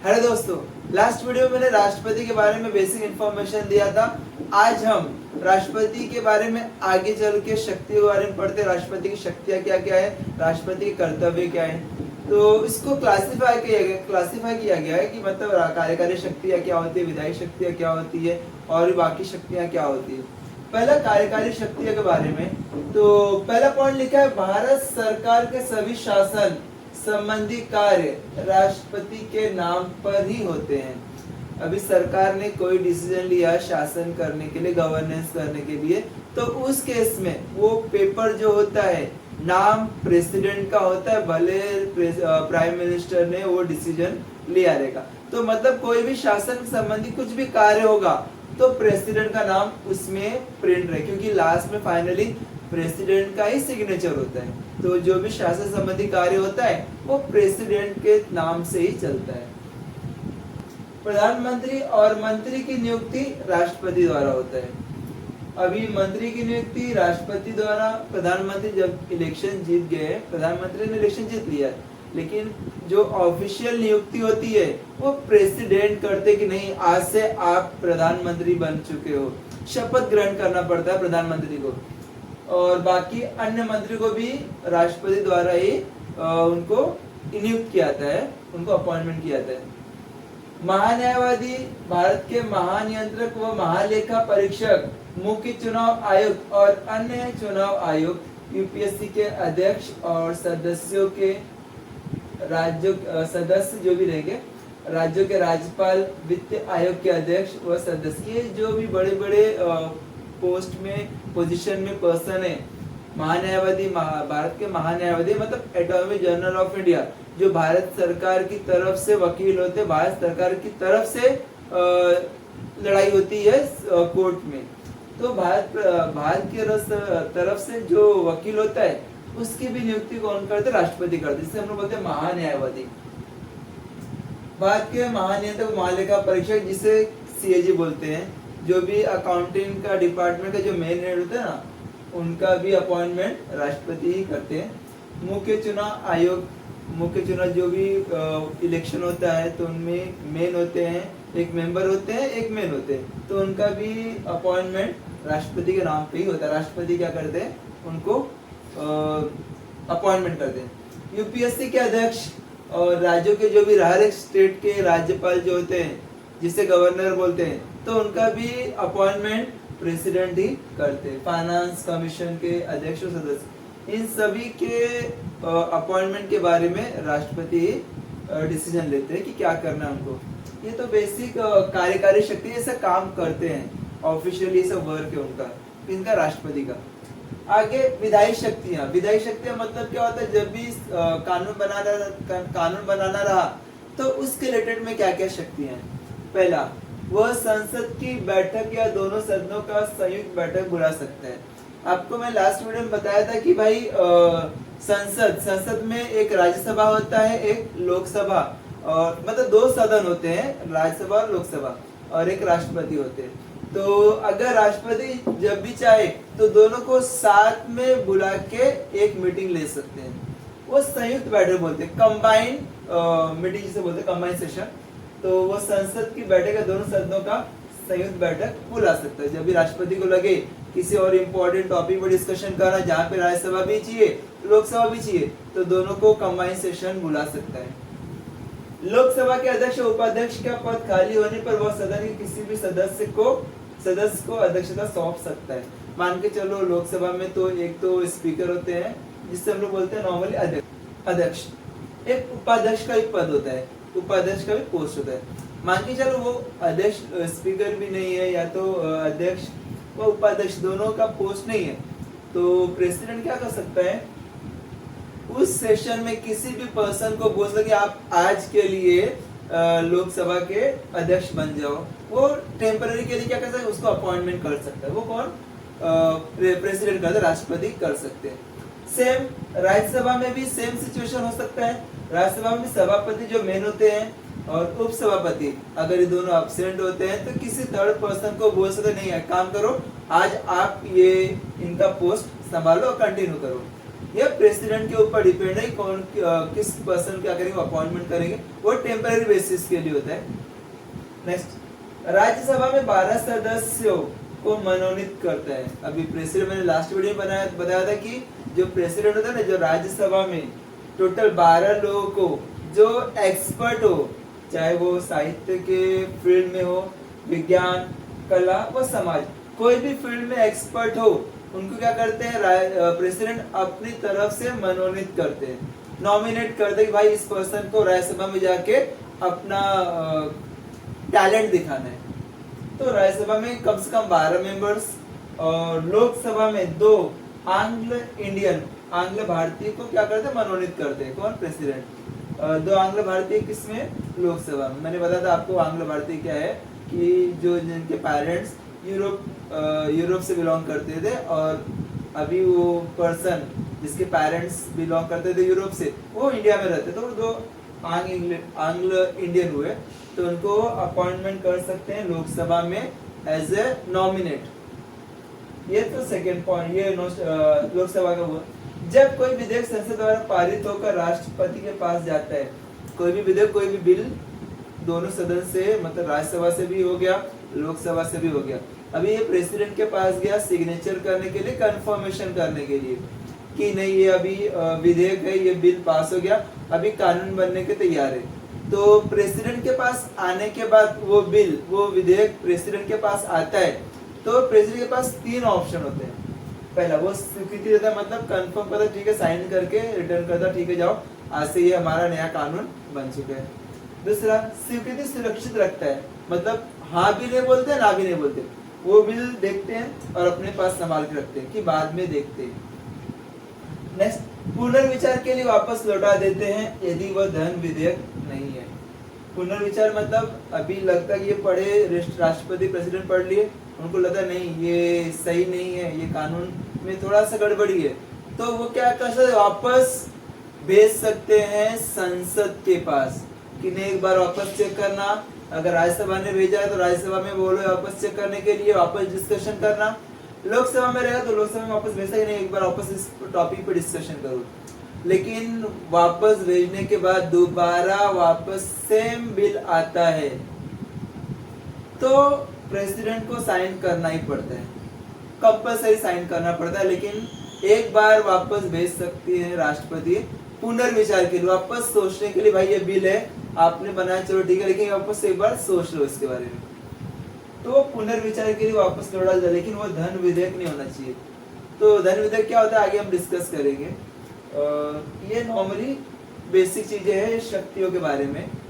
Hello दोस्तों, last video में मैंने राष्ट्रपति के बारे में बेसिक इंफॉर्मेशन दिया था। आज हम राष्ट्रपति के बारे में आगे चल के शक्ति के बारे में पढ़ते हैं। राष्ट्रपति की शक्तियाँ क्या क्या है, राष्ट्रपति के कर्तव्य क्या है। तो इसको क्लासिफाई किया गया है कि मतलब कार्यकारी शक्तियाँ क्या होती है, विधायी शक्तियाँ क्या होती है और बाकी शक्तियाँ क्या होती है। पहला कार्यकारी शक्तियों के बारे में, तो पहला पॉइंट लिखा है, भारत सरकार के सभी शासन संबंधी कार्य राष्ट्रपति के नाम पर ही होते हैं। अभी सरकार ने कोई डिसीजन लिया शासन करने के लिए, गवर्नेंस करने के लिए, तो उस केस में वो पेपर जो होता है नाम प्रेसिडेंट का होता है, भले प्राइम मिनिस्टर ने वो डिसीजन लिया रहेगा। तो मतलब कोई भी शासन संबंधी कुछ भी कार्य होगा तो प्रेसिडेंट का नाम उसमें प्रिंट रहे, क्योंकि लास्ट में फाइनली प्रेसिडेंट का ही सिग्नेचर होता है। तो जो भी शासन संबंधी कार्य होता है वो प्रेसिडेंट के नाम से ही चलता है। प्रधानमंत्री और मंत्री की नियुक्ति राष्ट्रपति द्वारा होता है। अभी मंत्री की नियुक्ति राष्ट्रपति द्वारा, प्रधानमंत्री जब इलेक्शन जीत गए, प्रधानमंत्री ने इलेक्शन जीत लिया, लेकिन जो ऑफिशियल नियुक्ति होती है वो प्रेसिडेंट करते कि नहीं, आज से आप प्रधानमंत्री बन चुके हो, शपथ ग्रहण करना पड़ता है प्रधानमंत्री को। और बाकी अन्य मंत्री को भी राष्ट्रपति द्वारा ही उनको नियुक्त किया जाता है, उनको अपॉइंटमेंट किया जाता है। महान्यायवादी, भारत के महानियंत्रक व महालेखा परीक्षक, मुख्य चुनाव आयुक्त और अन्य चुनाव आयुक्त, यूपीएससी के अध्यक्ष और सदस्यों के राज्यों सदस्य जो भी रहेंगे, राज्यों के राज्यपाल, वित्त आयोग के अध्यक्ष व सदस्य, ये जो भी बड़े बड़े पोस्ट में, पोजीशन में पर्सन है। महान्यायवादी, भारत के महान्यायवादी मतलब अटॉर्नी जनरल ऑफ इंडिया, जो भारत सरकार की तरफ से वकील होते हैं, भारत सरकार की तरफ से लड़ाई होती है कोर्ट में। तो भारत की तरफ से जो वकील होता है उसकी भी नियुक्ति कौन करते, राष्ट्रपति करते, जिसे हम लोग बोलते हैं महान्यायवादी। भारत के महानियंत्रक, महालेखा परीक्षक, जिसे सीएजी बोलते हैं, जो भी अकाउंटिंग का डिपार्टमेंट का जो मेन हेड होता है ना, उनका भी अपॉइंटमेंट राष्ट्रपति ही करते हैं। मुख्य चुनाव आयोग, मुख्य चुनाव जो भी इलेक्शन होता है तो उनमें मेन होते हैं, एक मेंबर होते हैं, एक मेन होते हैं, तो उनका भी अपॉइंटमेंट राष्ट्रपति के नाम पे ही होता है। राष्ट्रपति क्या करते हैं, उनको अपॉइंटमेंट करते हैं। यूपीएससी के अध्यक्ष और राज्यों के जो भी हर एक स्टेट के राज्यपाल जो होते हैं, जिसे गवर्नर बोलते हैं, तो उनका भी अपॉइंटमेंट प्रेसिडेंट ही करते हैं। फाइनेंस कमीशन के अध्यक्ष और सदस्य, इन सभी के अपॉइंटमेंट के बारे में राष्ट्रपति डिसीजन लेते हैं कि क्या करना है उनको। ये तो बेसिक कार्यकारी शक्ति ऐसा काम करते हैं, ऑफिशियली सब वर्क है उनका, इनका राष्ट्रपति का। आगे विधायी शक्तियां, विधायी शक्तियां मतलब क्या होता है, जब भी कानून बनाना रहा तो उसके रिलेटेड में क्या क्या शक्तियां हैं। पहला, वह संसद की बैठक या दोनों सदनों का संयुक्त बैठक बुला सकते हैं। आपको मैं लास्ट वीडियो में बताया था कि भाई संसद में एक राज्यसभा होता है, एक लोकसभा, और मतलब दो सदन होते हैं, राज्यसभा और लोकसभा, और एक राष्ट्रपति होते हैं। तो अगर राष्ट्रपति जब भी चाहे तो दोनों को साथ में बुला के एक मीटिंग ले सकते हैं, वो संयुक्त बैठक बोलते हैं, कंबाइंड मीटिंग जिसे बोलते हैं, कंबाइंड सेशन। तो वो संसद की बैठक है, दोनों सदनों का संयुक्त बैठक बुला सकता है। जब भी राष्ट्रपति को लगे किसी और इम्पोर्टेंट टॉपिक पर डिस्कशन करना, जहाँ पे राज्यसभा भी चाहिए, लोकसभा भी चाहिए, तो दोनों को कंबाइंड सेशन बुला सकता है। लोकसभा के अध्यक्ष और उपाध्यक्ष का पद खाली होने पर वह सदन के किसी भी सदस्य को अध्यक्षता सौंप सकता है। मान के चलो लोकसभा में तो एक तो स्पीकर होते हैं, जिससे हम लोग बोलते हैं नॉर्मली अध्यक्ष, एक उपाध्यक्ष का भी पद होता है, उपाध्यक्ष का भी पोस्ट होता है। मान के चलो वो अध्यक्ष स्पीकर भी नहीं है, या तो अध्यक्ष व उपाध्यक्ष दोनों का पोस्ट नहीं है, तो प्रेसिडेंट क्या कर सकता है, उस सेशन में किसी भी पर्सन को बोल सकते कि आप आज के लिए लोकसभा के अध्यक्ष बन जाओ। वो टेम्पररी के लिए क्या कर सकता है, उसको अपॉइंटमेंट कर सकता है। वो कौन, प्रेसिडेंट करते, राष्ट्रपति कर सकते हैं। सेम राज्यसभा में भी सेम सिचुएशन हो सकता है। राज्यसभा में सभापति जो मेन होते हैं और उपसभापति, अगर ये दोनों एब्सेंट होते हैं तो किसी थर्ड पर्सन को बोल सकते नहीं है, काम करो आज आप ये इनका पोस्ट संभालो और कंटिन्यू करो। ये प्रेसिडेंट के ऊपर डिपेंड है कौन किस पर्सन क्या करेंगे, अपॉइंटमेंट करेंगे, वो टेम्पररी बेसिस के लिए होता है। नेक्स्ट, राज्यसभा में 12 सदस्यों को मनोनीत करता है। अभी प्रेसिडेंट मैंने लास्ट वीडियो में बताया था कि जो प्रेसिडेंट होता है ना, जो राज्यसभा में टोटल 12 लोगों को जो एक्सपर्ट हो, चाहे वो साहित्य के फील्ड में हो, विज्ञान, कला व समाज, कोई भी फील्ड में एक्सपर्ट हो, उनको क्या करते हैं प्रेसिडेंट अपनी तरफ से मनोनीत करते हैं, नॉमिनेट करते हैं कि भाई इस पर्सन को राज्यसभा में जाके अपना टैलेंट दिखाना है। तो राज्यसभा में कम से कम 12 मेंबर्स और लोकसभा में 2 आंग्ल भारतीय को क्या करते हैं, मनोनीत करते हैं। कौन? प्रेसिडेंट। 2 आंग्ल भारतीय किसमें? लोकसभा में। मैंने बताया था आपको आंग्ल भारतीय क्या है, कि जो जिनके पेरेंट्स यूरोप से बिलोंग करते थे और अभी वो पर्सन जिसके पेरेंट्स बिलोंग करते थे यूरोप से, वो इंडिया में रहते, तो 2 आंग्ल इंडियन हुए, तो उनको अपॉइंटमेंट कर सकते हैं लोकसभा में एज ए नॉमिनेट। ये तो सेकंड पॉइंट, ये लोकसभा का हुआ। जब कोई विधेयक संसद द्वारा पारित होकर राष्ट्रपति के पास जाता है, कोई भी विधेयक, कोई भी बिल दोनों सदन से, मतलब राज्यसभा से भी हो गया, लोकसभा से भी हो गया, अभी ये प्रेसिडेंट के पास गया सिग्नेचर करने के लिए, कंफर्मेशन करने के लिए कि नहीं ये अभी विधेयक है, ये बिल पास हो गया, अभी कानून बनने के तैयार है। तो प्रेसिडेंट के पास आने के बाद वो बिल, वो विधेयक प्रेसिडेंट के पास आता है, तो प्रेसिडेंट के पास 3 ऑप्शन होते हैं। पहला, वो स्वीकृति देता है, मतलब कंफर्म करता है, ठीक है, साइन करके रिटर्न करता, ठीक है जाओ, आज से ये हमारा नया कानून बन चुका है। दूसरा, स्वीकृति सुरक्षित रखता है, मतलब हाँ भी नहीं बोलते, ना भी नहीं बोलते, वो बिल देखते हैं और अपने पास संभाल के रखते हैं कि बाद में देखते हैं। नेक्स्ट, पुनर्विचार के लिए वापस लौटा देते हैं यदि वह धन विधेयक नहीं है। पुनर्विचार मतलब अभी लगता है ये पढ़े, राष्ट्रपति प्रेसिडेंट पढ़ लिए, उनको लगता नहीं ये सही नहीं है, ये कानून में थोड़ा सा गड़बड़ी है, तो वो क्या कर सकते, वापस भेज सकते हैं संसद के पास कि नहीं एक बार वापस चेक करना। अगर राज्यसभा ने भेजा है तो राज्यसभा में बोलो वापस चेक करने के लिए, वापस डिस्कशन करना। लोकसभा में रहेगा तो लोकसभा में वापस भेजा ही नहीं, एक बार वापस इस टॉपिक पे डिस्कशन करो। लेकिन वापस भेजने के बाद दोबारा वापस सेम बिल आता है तो प्रेसिडेंट को साइन करना ही पड़ता है, कंपल्सरी साइन करना पड़ता है। लेकिन एक बार वापस भेज सकती है राष्ट्रपति पुनर्विचार के लिए, वापस सोचने के लिए, भाई ये बिल है आपने बनाया, चलो ठीक है, लेकिन वापस एक बार सोच लो इसके बारे में, तो पुनर्विचार के लिए वापस लौटा जाए। लेकिन वो धन विधेयक नहीं होना चाहिए। तो धन विधेयक क्या होता है आगे हम डिस्कस करेंगे। ये नॉर्मली बेसिक चीजें हैं शक्तियों के बारे में,